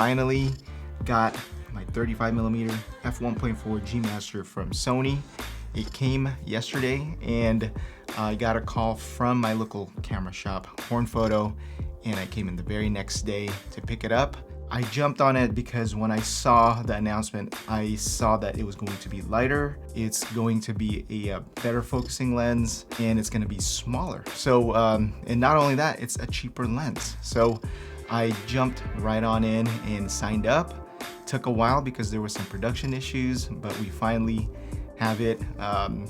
finally got my 35mm f1.4 G Master from Sony. It came yesterday, and I got a call from my local camera shop, Horn Photo, and I came in the very next day to pick it up. I jumped on it because when I saw the announcement, I saw that it was going to be lighter, it's going to be a better focusing lens, and it's going to be smaller. So, and not only that, it's a cheaper lens. So I jumped right on in and signed up. Took a while because there were some production issues, but we finally have it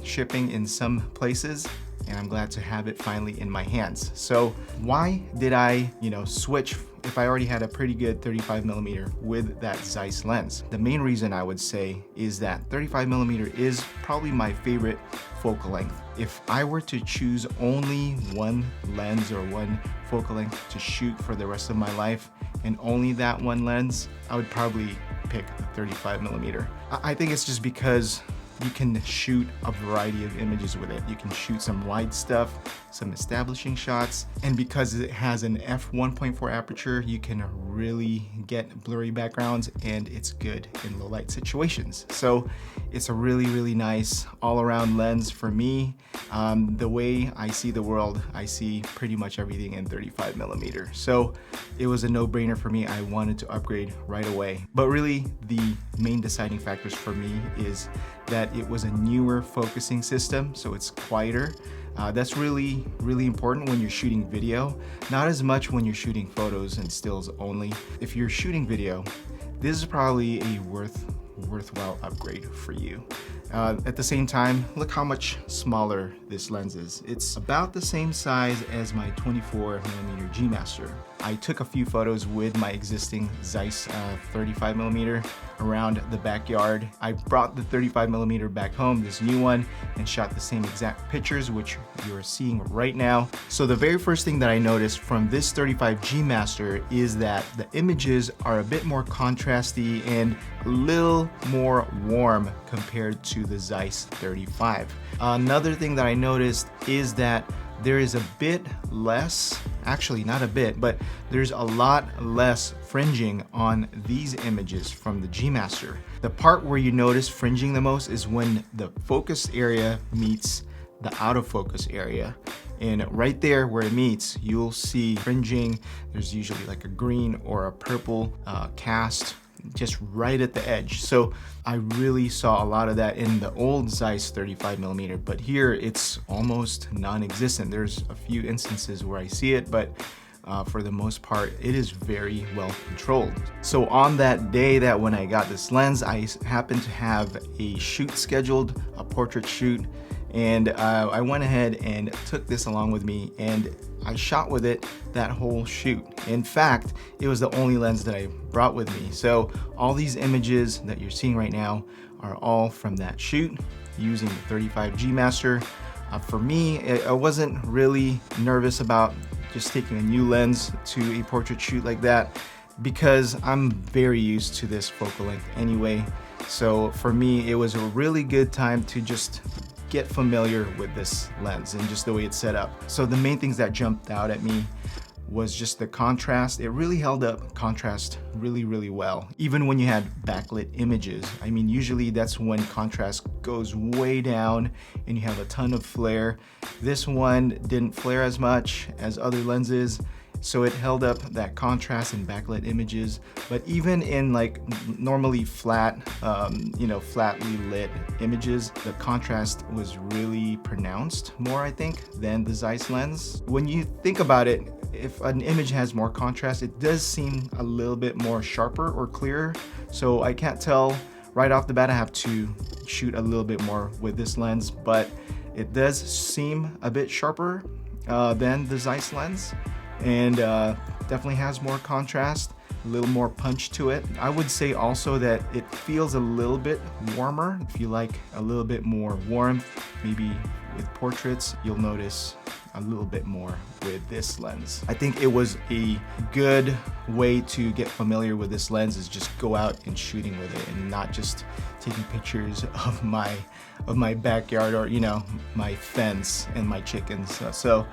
shipping in some places, and I'm glad to have it finally in my hands. So why did I, switch if I already had a pretty good 35mm with that Zeiss lens? The main reason I would say is that 35mm is probably my favorite focal length. If I were to choose only one lens or one focal length to shoot for the rest of my life, and only that one lens, I would probably pick the 35mm. I think it's just because you can shoot a variety of images with it. You can shoot some wide stuff, some establishing shots, and because it has an f1.4 aperture, you can really get blurry backgrounds, and it's good in low light situations. So it's a really nice all-around lens for me. The way I see the world, I see pretty much everything in 35mm. So it was a no-brainer for me. I wanted to upgrade right away. But really, the main deciding factors for me is that it was a newer focusing system, so it's quieter. That's really important when you're shooting video, not as much when you're shooting photos and stills only. If you're shooting video, this is probably a worthwhile upgrade for you. At the same time, look how much smaller this lens is. It's about the same size as my 24mm G Master. I took a few photos with my existing Zeiss 35mm around the backyard. I brought the 35mm back home, this new one, and shot the same exact pictures, which you're seeing right now. So the very first thing that I noticed from this 35 G Master is that the images are a bit more contrasty and a little more warm compared to the Zeiss 35. Another thing that I noticed is that there is a bit less, actually not a bit, but there's a lot less fringing on these images from the G Master. The part where you notice fringing the most is when the focus area meets the out of focus area. And right there where it meets, you'll see fringing. There's usually like a green or a purple cast just right at the edge. So I really saw a lot of that in the old Zeiss 35mm, but here it's almost non-existent. There's a few instances where I see it, but for the most part, it is very well controlled. So on that day that when I got this lens, I happened to have a shoot scheduled, a portrait shoot, and I went ahead and took this along with me, and I shot with it that whole shoot. In fact, it was the only lens that I brought with me. So all these images that you're seeing right now are all from that shoot using the 35 G Master. For me, I wasn't really nervous about just taking a new lens to a portrait shoot like that because I'm very used to this focal length anyway. So for me, it was a really good time to just get familiar with this lens and just the way it's set up. So the main things that jumped out at me was just the contrast. It really held up contrast really well, even when you had backlit images. I mean, usually that's when contrast goes way down and you have a ton of flare. This one didn't flare as much as other lenses, so it held up that contrast in backlit images. But even in like normally flat, flatly lit images, the contrast was really pronounced more, I think, than the Zeiss lens. When you think about it, if an image has more contrast, it does seem a little bit more sharper or clearer. So I can't tell right off the bat. I have to shoot a little bit more with this lens, but it does seem a bit sharper than the Zeiss lens, and definitely has more contrast, a little more punch to it. I would say also that it feels a little bit warmer. If you like a little bit more warmth, maybe with portraits, you'll notice a little bit more with this lens. I think it was a good way to get familiar with this lens, is just go out and shooting with it and not just taking pictures of my backyard or my fence and my chickens. So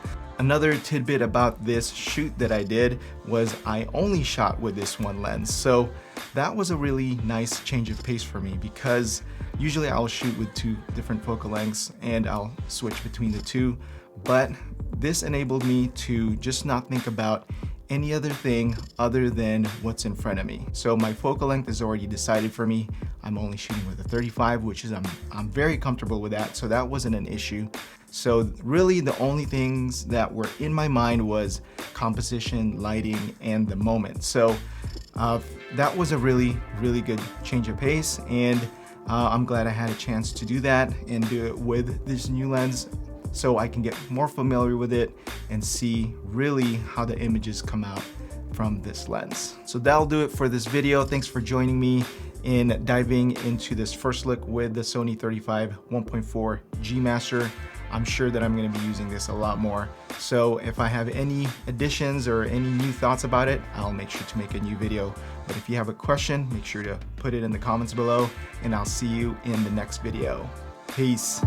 Another tidbit about this shoot that I did was I only shot with this one lens. So that was a really nice change of pace for me, because usually I'll shoot with 2 different focal lengths and I'll switch between the 2. But this enabled me to just not think about any other thing other than what's in front of me. So my focal length is already decided for me. I'm only shooting with a 35, which is I'm very comfortable with that, so that wasn't an issue. So really the only things that were in my mind was composition, lighting, and the moment. So that was a really good change of pace, and I'm glad I had a chance to do that and do it with this new lens, so I can get more familiar with it and see really how the images come out from this lens. So that'll do it for this video. Thanks for joining me in diving into this first look with the Sony 35 1.4 G Master. I'm sure that I'm going to be using this a lot more. So if I have any additions or any new thoughts about it, I'll make sure to make a new video. But if you have a question, make sure to put it in the comments below, and I'll see you in the next video. Peace.